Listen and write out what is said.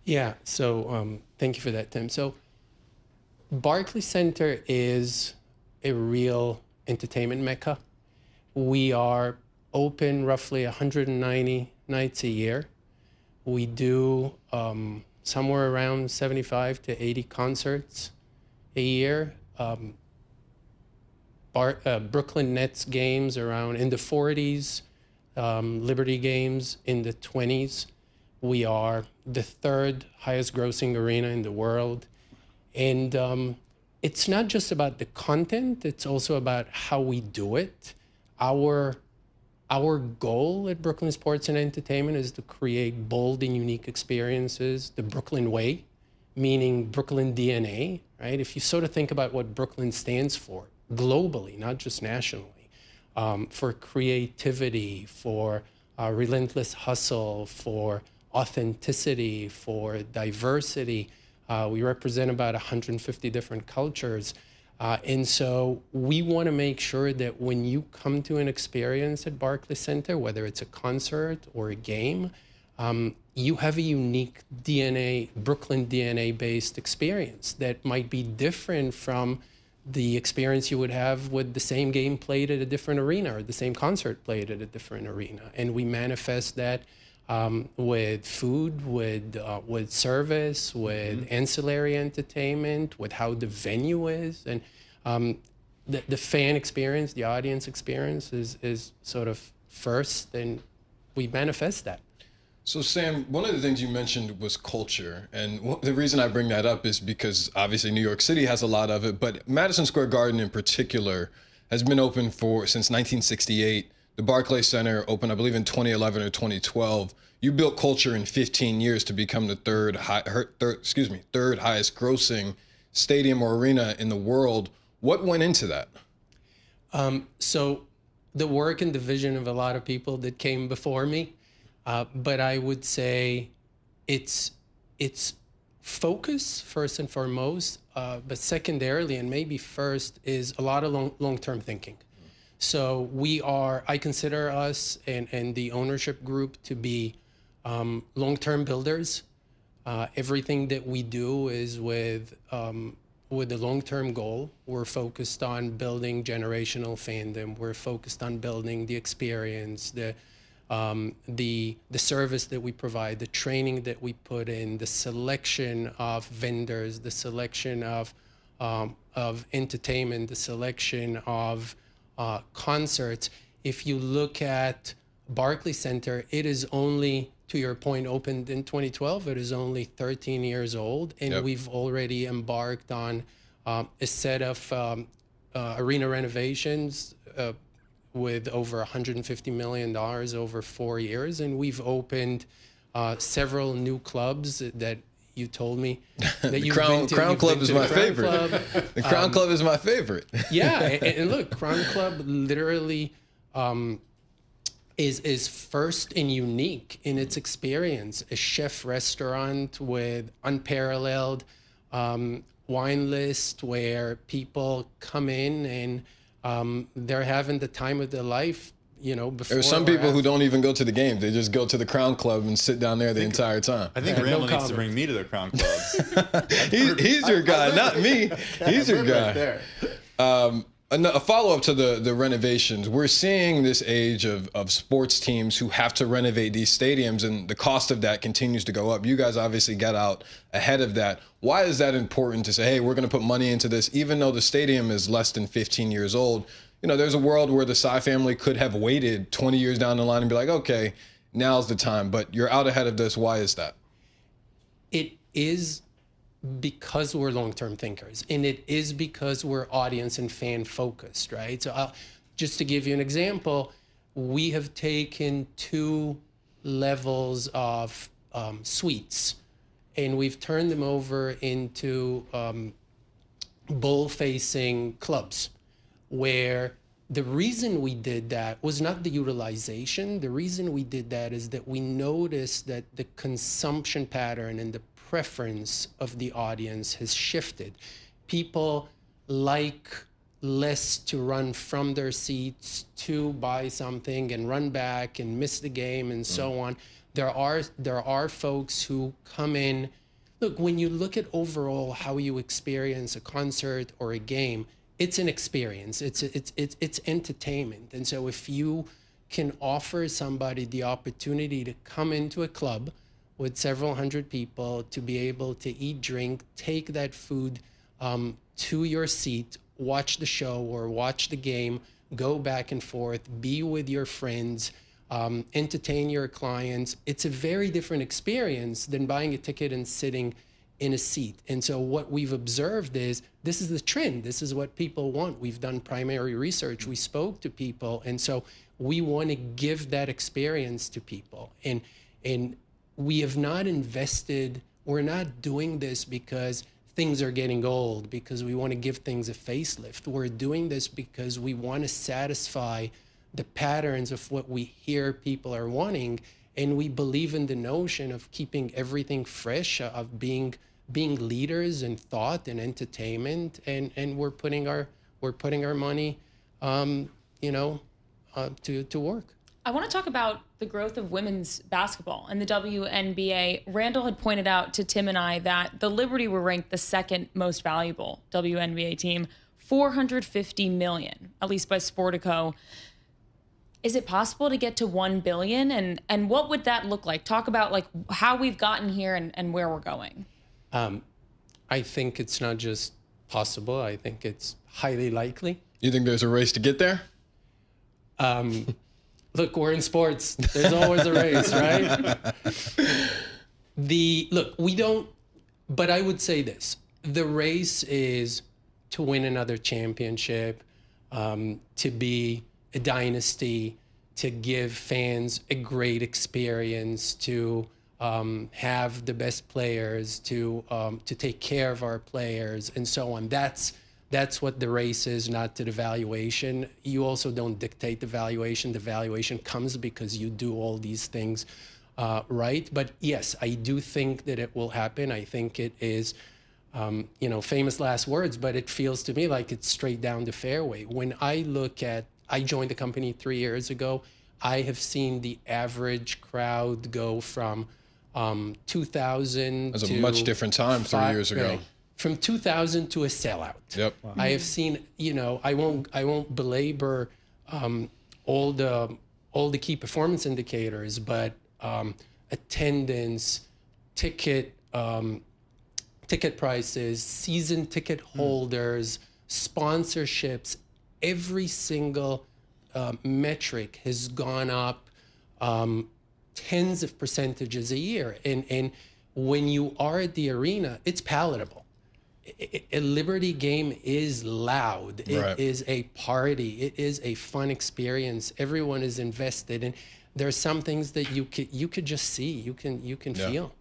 Yeah, so thank you for that, Tim. So Barclays Center is a real entertainment mecca. We are open roughly 190 nights a year. We do somewhere around 75 to 80 concerts a year. Brooklyn Nets games around in the 40s, Liberty games in the 20s. We are the third highest grossing arena in the world. And it's not just about the content, it's also about how we do it. Our goal at Brooklyn Sports and Entertainment is to create bold and unique experiences, the Brooklyn way, meaning Brooklyn DNA, right? If you sort of think about what Brooklyn stands for globally, not just nationally, for creativity, for relentless hustle, for authenticity, for diversity. We represent about 150 different cultures. And so we want to make sure that when you come to an experience at Barclays Center, whether it's a concert or a game, you have a unique DNA, Brooklyn DNA-based experience that might be different from the experience you would have with the same game played at a different arena or the same concert played at a different arena. And we manifest that with food, with service, with ancillary entertainment, with how the venue is, and the fan experience, the audience experience is sort of first, and we manifest that. So Sam, one of the things you mentioned was culture, and the reason I bring that up is because obviously New York City has a lot of it, but Madison Square Garden in particular has been open since 1968. The Barclays Center opened, I believe, in 2011 or 2012. You built culture in 15 years to become the third highest grossing stadium or arena in the world. What went into that? So the work and the vision of a lot of people that came before me, but I would say it's focus first and foremost, but secondarily and maybe first is a lot of long-term thinking. So I consider us and the ownership group to be long-term builders. Everything that we do is with a long-term goal. We're focused on building generational fandom. We're focused on building the experience, the service that we provide, the training that we put in, the selection of vendors, the selection of entertainment, the selection of concerts. If you look at Barclays Center, it is only, to your point, opened in 2012. It is only 13 years old, and we've already embarked on a set of arena renovations with over $150 million over 4 years, and we've opened several new clubs that you told me that you've been to. Crown Club is my favorite. The Crown Club is my favorite. Yeah, and look, Crown Club literally is first and unique in its experience. A chef restaurant with unparalleled wine list where people come in and they're having the time of their life. Before there's some people who don't even go to the games. They just go to the Crown Club and sit down there the entire time. I think Randall needs to bring me to the Crown Club. he's your guy, not me. He's your guy. A follow-up to the renovations. We're seeing this age of sports teams who have to renovate these stadiums, and the cost of that continues to go up. You guys obviously got out ahead of that. Why is that important to say, hey, we're going to put money into this, even though the stadium is less than 15 years old? There's a world where the Tsai family could have waited 20 years down the line and be like, okay, now's the time. But you're out ahead of this. Why is that? It is because we're long-term thinkers, and it is because we're audience and fan focused, right? So just to give you an example, we have taken 2 levels of suites, and we've turned them over into bowl-facing clubs, where the reason we did that was not the utilization. The reason we did that is that we noticed that the consumption pattern and the preference of the audience has shifted. People like less to run from their seats to buy something and run back and miss the game and so on. there are folks who come in. Look, when you look at overall how you experience a concert or a game, it's an experience. It's entertainment. And so if you can offer somebody the opportunity to come into a club with several hundred people, to be able to eat, drink, take that food to your seat, watch the show or watch the game, go back and forth, be with your friends, entertain your clients. It's a very different experience than buying a ticket and sitting in a seat. And so what we've observed is this is the trend. This is what people want. We've done primary research. We spoke to people. And so we want to give that experience to people. And we have not invested, we're not doing this because things are getting old, because we want to give things a facelift. We're doing this because we want to satisfy the patterns of what we hear people are wanting, and we believe in the notion of keeping everything fresh, of being leaders in thought and entertainment, and we're putting our money, to work. I want to talk about the growth of women's basketball and the WNBA. Randall had pointed out to Tim and I that the Liberty were ranked the second most valuable WNBA team, $450 million, at least by Sportico. Is it possible to get to 1 billion? And what would that look like? Talk about like how we've gotten here and where we're going. I think it's not just possible. I think it's highly likely. You think there's a race to get there? Look, we're in sports. There's always a race, right? But I would say this. The race is to win another championship, to be a dynasty, to give fans a great experience, to have the best players, to take care of our players, and so on. That's what the race is, not to the valuation. You also don't dictate the valuation. The valuation comes because you do all these things right. But yes, I do think that it will happen. I think it is, famous last words, but it feels to me like it's straight down the fairway. When I joined the company 3 years ago, I have seen the average crowd go from 2,000 That's to a much different time 3 years ago. Right. From 2,000 to a sellout. Yep. Wow. I have seen, I won't belabor all the key performance indicators, but attendance, ticket prices, season ticket holders, sponsorships, every single metric has gone up tens of percentages a year. And when you are at the arena, it's palatable. A Liberty game is loud. It is a party. It is a fun experience. Everyone is invested, and there are some things that you could just see. You can feel.